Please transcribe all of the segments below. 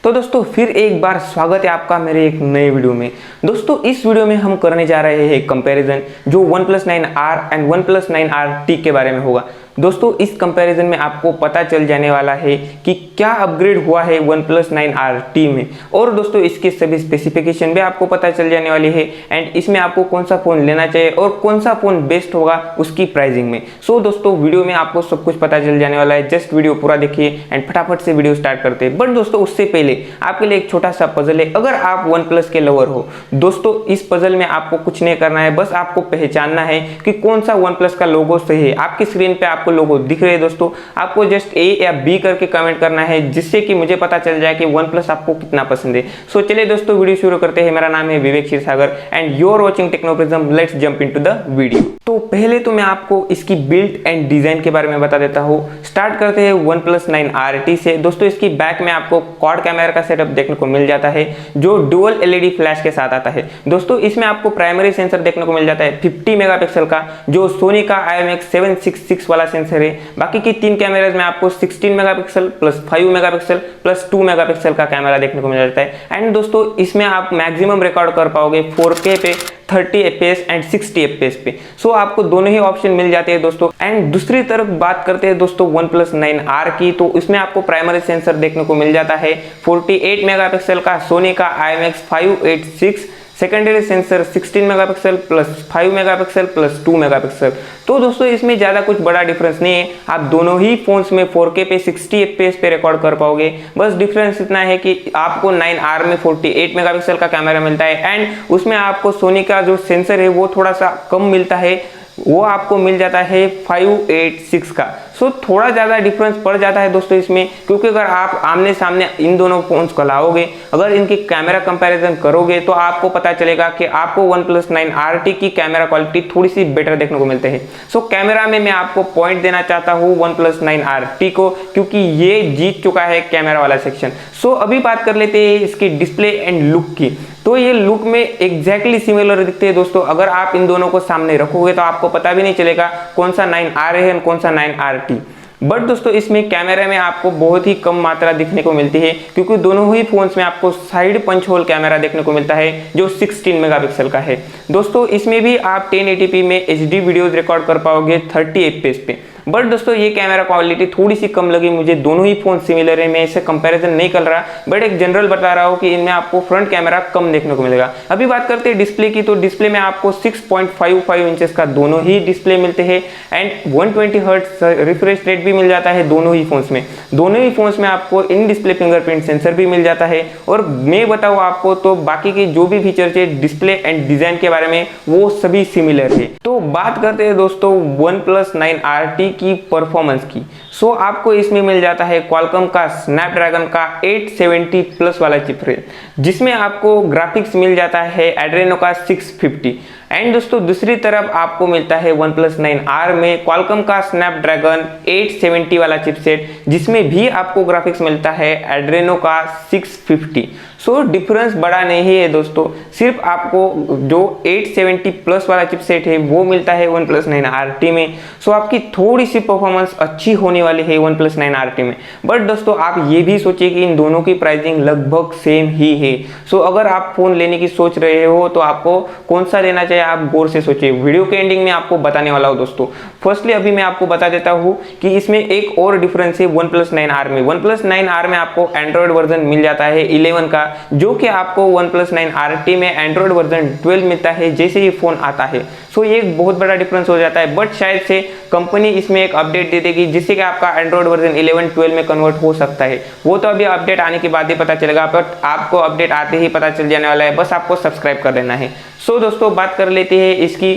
तो दोस्तों फिर एक बार स्वागत है आपका मेरे एक नए वीडियो में। दोस्तों इस वीडियो में हम करने जा रहे हैं कंपैरिजन जो OnePlus 9R and OnePlus 9RT के बारे में होगा। दोस्तों इस कंपैरिजन में आपको पता चल जाने वाला है कि क्या अपग्रेड हुआ है OnePlus 9RT में, और दोस्तों इसके सभी स्पेसिफिकेशन भी आपको पता चल जाने वाली है एंड इसमें आपको कौन सा फ़ोन लेना चाहिए और कौन सा फ़ोन बेस्ट होगा उसकी प्राइसिंग में। सो दोस्तों वीडियो में आपको सब कुछ पता चल जाने वाला है। जस्ट वीडियो पूरा देखिए एंड फटाफट से वीडियो स्टार्ट करते हैं। बट दोस्तों उससे पहले आपके लिए एक छोटा सा पजल है। अगर आप OnePlus के लवर हो दोस्तों, इस पजल में आपको कुछ नहीं करना है, बस आपको पहचानना है कि कौन सा OnePlus का लोगो सही है। आपकी स्क्रीन पे आपको लोगो दिख रहे हैं दोस्तों, आपको जस्ट A या B करके कमेंट करना है जिससे कि मुझे पता चल जाए कि OnePlus आपको कितना पसंद है। सो चलिए दोस्तों वीडियो शुरू करते हैं। मेरा नाम है Vivek Kshirsagar and you are watching Technoprism. Let's jump into the video. तो पहले तो मैं आपको इसकी बिल्ड एंड डिजाइन के बारे में बता देता हूँ। स्टार्ट करते हैं OnePlus 9RT से। दोस्तों इसकी बैक में आपको क्वाड कैमरा का सेटअप देखने को मिल जाता है जो डुअल LED फ्लैश के साथ आता है। दोस्तों इसमें आपको प्राइमरी सेंसर देखने को मिल जाता है 50 मेगापिक्सल का जो सोनी का IMX766 वाला सेंसर है। बाकी की तीन कैमराज में आपको 16 megapixel plus 5 megapixel plus 2 megapixel का कैमरा देखने को मिल जाता है। एंड दोस्तों इसमें आप मैक्सिमम रिकॉर्ड कर पाओगे 4K पे, 30 FPS एंड 60 FPS पे। सो आपको दोनों ही ऑप्शन मिल जाते हैं दोस्तों। एंड दूसरी तरफ बात करते हैं दोस्तों OnePlus 9R की, तो इसमें आपको प्राइमरी सेंसर देखने को मिल जाता है 48 मेगापिक्सल का सोनी का IMX586, secondary sensor 16 megapixel plus 5 megapixel plus 2 megapixel. तो दोस्तों इसमें ज़्यादा कुछ बड़ा डिफरेंस नहीं है। आप दोनों ही फोन्स में 4K पे 60 FPS पे रिकॉर्ड कर पाओगे। बस डिफरेंस इतना है कि आपको 9R में 48 मेगापिक्सल का कैमरा मिलता है एंड उसमें आपको सोनी का जो सेंसर है वो थोड़ा सा कम मिलता है, वो आपको मिल जाता है 586 का। सो थोड़ा ज़्यादा डिफरेंस पड़ जाता है दोस्तों इसमें, क्योंकि अगर आप आमने सामने इन दोनों फोन्स को लाओगे, अगर इनकी कैमरा कंपैरिजन करोगे तो आपको पता चलेगा कि आपको OnePlus 9RT की कैमरा क्वालिटी थोड़ी सी बेटर देखने को मिलते हैं। सो कैमरा में मैं आपको पॉइंट देना चाहता हूँ OnePlus 9RT को, क्योंकि ये जीत चुका है कैमरा वाला सेक्शन। सो अभी बात कर लेते हैं इसकी डिस्प्ले एंड लुक की। तो ये लुक में एग्जैक्टली सिमिलर दिखते हैं दोस्तों। अगर आप इन दोनों को सामने रखोगे तो आपको पता भी नहीं चलेगा कौन सा 9R है और कौन सा 9RT। बट दोस्तों इसमें कैमरे में आपको बहुत ही कम मात्रा दिखने को मिलती है, क्योंकि दोनों ही फोन्स में आपको साइड पंच होल कैमरा देखने को मिलता है जो 16 मेगापिक्सल का है। दोस्तों इसमें भी आप 1080p में HD वीडियोस रिकॉर्ड कर पाओगे 30 FPS पे। बट दोस्तों ये कैमरा क्वालिटी थोड़ी सी कम लगी मुझे। दोनों ही फोन सिमिलर है, मैं इसे कंपैरिजन नहीं कर रहा, बट एक जनरल बता रहा हूँ कि इनमें आपको फ्रंट कैमरा कम देखने को मिलेगा। अभी बात करते हैं डिस्प्ले की, तो डिस्प्ले में आपको 6.55 इंचेस का दोनों ही डिस्प्ले मिलते हैं एंड 120 हर्ट्ज रिफ्रेश रेट भी मिल जाता है दोनों ही फोन्स में। दोनों ही फोन्स में आपको इन डिस्प्ले फिंगरप्रिंट सेंसर भी मिल जाता है। और मैं बताऊँ आपको तो बाकी के जो भी फीचर्स है डिस्प्ले एंड डिजाइन के बारे में वो सभी सिमिलर है। तो बात करते हैं दोस्तों OnePlus 9RT की परफॉर्मेंस की। सो आपको इसमें मिल जाता है क्वालकॉम का स्नैपड्रैगन का 870 प्लस वाला चिप है, जिसमें आपको ग्राफिक्स मिल जाता है एड्रेनो का 650। एंड दोस्तों दूसरी तरफ आपको मिलता है OnePlus 9R में क्वालकॉम का स्नैपड्रैगन 870 वाला चिपसेट, जिसमें भी आपको ग्राफिक्स मिलता है एड्रेनो का 650। सो डिफरेंस बड़ा नहीं है दोस्तों, सिर्फ आपको जो 870 प्लस वाला चिपसेट है वो मिलता है OnePlus 9RT में। सो आपकी थोड़ी सी परफॉर्मेंस अच्छी होने वाली है OnePlus 9RT में। बट दोस्तों आप ये भी सोचिए कि इन दोनों की प्राइसिंग लगभग सेम ही है। सो अगर आप फोन लेने की सोच रहे हो तो आपको कौन सा लेना चाहिए आप गौर से सोचिए। वीडियो के एंडिंग में आपको बताने वाला हूँ दोस्तों। फर्स्टली अभी मैं आपको बता देता हूँ कि इसमें एक और डिफरेंस है OnePlus 9R में। OnePlus 9R में आपको एंड्रॉइड वर्जन मिल जाता है 11 का, जो कि आपको OnePlus 9RT में एंड्रॉइड वर्जन 12 मिलता है जैसे ही फोन आता है। सो ये एक बहुत बड़ा डिफरेंस हो जाता है। बट शायद से कंपनी इसमें एक अपडेट दे देगी जिससे कि आपका एंड्रॉइड वर्जन 11 12 में कन्वर्ट हो सकता है। वो तो अभी अपडेट आने के बाद ही पता चलेगा, बट आपको अपडेट आते ही पता चल जाने वाला है। बस आपको सब्सक्राइब कर देना है। सो दोस्तों बात कर लेते हैं इसकी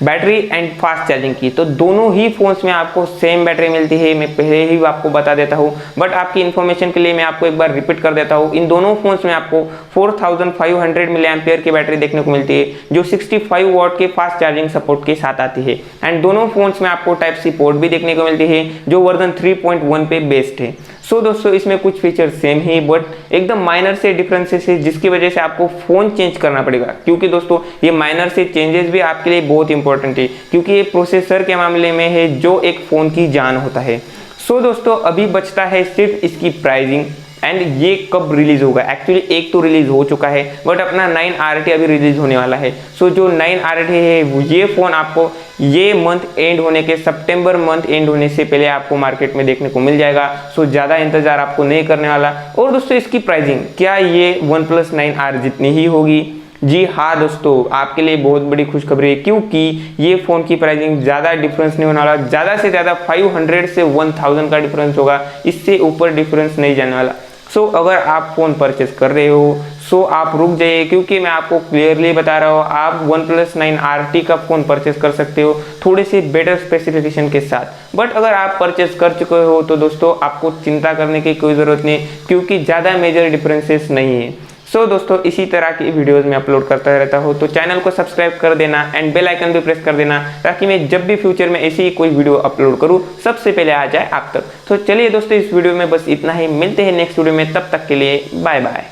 बैटरी एंड फास्ट चार्जिंग की। तो दोनों ही फोन्स में आपको सेम बैटरी मिलती है, मैं पहले ही आपको बता देता हूँ, बट आपकी इन्फॉर्मेशन के लिए मैं आपको एक बार रिपीट कर देता हूँ। इन दोनों फोन्स में आपको 4500 मिली एम्पियर की बैटरी देखने को मिलती है, जो 65 वॉट के फास्ट चार्जिंग सपोर्ट के साथ आती है। एंड दोनों फोन्स में आपको Type-C पोर्ट भी देखने को मिलती है, जो वर्जन 3.1 पे बेस्ड है। सो दोस्तों इसमें कुछ फीचर सेम ही, बट एकदम माइनर से डिफरेंसेस है, जिसकी वजह से आपको फोन चेंज करना पड़ेगा। क्योंकि दोस्तों ये माइनर से चेंजेस भी आपके लिए बहुत इंपॉर्टेंट है, क्योंकि ये प्रोसेसर के मामले में है जो एक फोन की जान होता है। सो दोस्तों अभी बचता है सिर्फ इसकी प्राइसिंग एंड ये कब रिलीज होगा, एक्चुअली एक तो रिलीज हो चुका है बट अपना 9RT अभी रिलीज होने वाला है। सो जो 9RT है ये फ़ोन आपको ये मंथ एंड होने के, सितंबर मंथ एंड होने से पहले आपको मार्केट में देखने को मिल जाएगा। सो ज़्यादा इंतजार आपको नहीं करने वाला। और दोस्तों इसकी प्राइसिंग क्या ये OnePlus 9R जितनी ही होगी? जी हाँ दोस्तों, आपके लिए बहुत बड़ी खुशखबरी है, क्योंकि ये फ़ोन की प्राइसिंग ज़्यादा डिफरेंस नहीं होने वाला। ज़्यादा से ज़्यादा 500 से 1000 का डिफरेंस होगा, इससे ऊपर डिफरेंस नहीं जाने वाला। सो अगर आप फ़ोन परचेस कर रहे हो सो आप रुक जाइए, क्योंकि मैं आपको क्लियरली बता रहा हूँ आप OnePlus 9RT का फ़ोन परचेस कर सकते हो थोड़े से बेटर स्पेसिफिकेशन के साथ। बट अगर आप परचेस कर चुके हो तो दोस्तों आपको चिंता करने की कोई ज़रूरत नहीं, क्योंकि ज़्यादा मेजर डिफरेंसेस नहीं है। सो दोस्तों इसी तरह की वीडियोस में अपलोड करता रहता हूँ, तो चैनल को सब्सक्राइब कर देना एंड बेल आइकन भी प्रेस कर देना, ताकि मैं जब भी फ्यूचर में ऐसी ही कोई वीडियो अपलोड करूँ सबसे पहले आ जाए आप तक। तो चलिए दोस्तों इस वीडियो में बस इतना ही, मिलते हैं नेक्स्ट वीडियो में, तब तक के लिए बाय बाय।